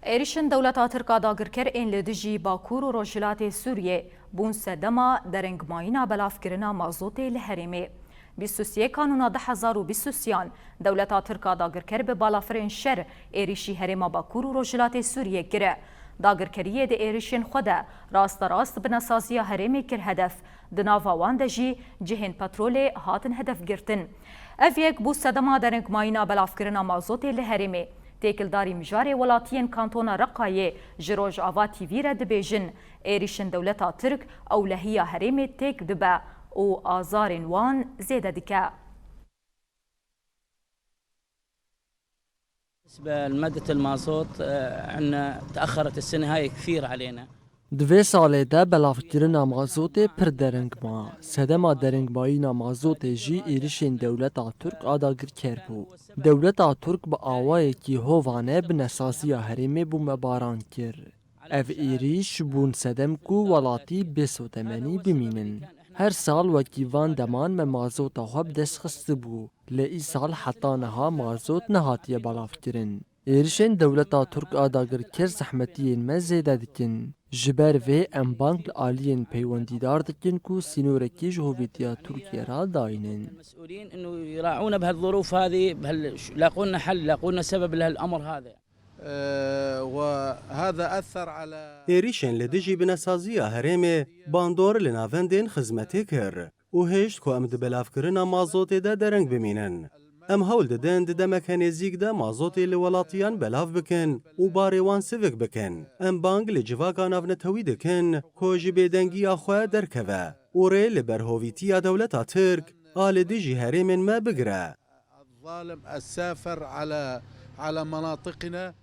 ایریشن دولتا ترکا داگرکر این لدجی باکور و روجلات سوریه بون سدما درنگ ماینا بلافکرنا مازوت لحرمه. 23 کانونا 2023 دولتا ترکا داگرکر به بالافرین شر ایریشی هرما باکور و روجلات سوریه گره. داگرکریه ده ایریشن خوده راست بناسازی هرمی کر هدف دناوان دجی جهن پترول هاتن هدف گرتن. اف یک بو سدما درنگ ماینا بلافکرنا مازوت لحرمه. تێکلداری مژارێ وڵاتیان کانتۆنا ڕقایێ ji Rojava TV re dibêjin êrişên dewleta Tirk ewlehiya herêmê têk dibe û azarên wan zêde dike. بالنسبة لمادة المازوت عندنا تأخرت السنة هاي كثير علينا. دوی ساله ده بلافکرنا مازوت پر درنگ ما سدما درنگ ماینا مازوت جی ایریشین دولتا ترک آداگر کربو دولتا ترک با آوای کی هوانه بنسازیا هرمی بو مباران کر اف ایریش بون سدم کو ولاتی بسوتمنی بمینن هر سال وکیوان دمان me mazota xwe bi dest xist bû lê îsal heta niha mazot nehatiye balafkirin. Êrişên dewleta Türk a dagirkir zehmetiyên me zêde dikin. Ji ber vê em bank li aliyên peywendîdar dikin ku sînorekî ji hovîtiya Tirkiye ra dayînin. المسؤولين انه يراعونا بهالظروف هذه يلاقوا لنا حل يلاقوا لنا سبب لهالامر هذا. وهذا أثر على إيريشن لدجي بنسازية هرمي باندور لنافندين خزمتي كر وهيشت كو أمد بلافكرنا مازوتي دا درنگ بمينن ام هول ددن دده مکانیزیک ده مازوتی لولاتیان بلاف بکن و باریوان سیوک بکن ام بانگ لجواکا نافنتوی دکن که جبیدنگی آخواه درکوه و ری لبرهویتی دولتا ترک آل دیجی هرمین ما بگره الظالم السافر على مناطقنا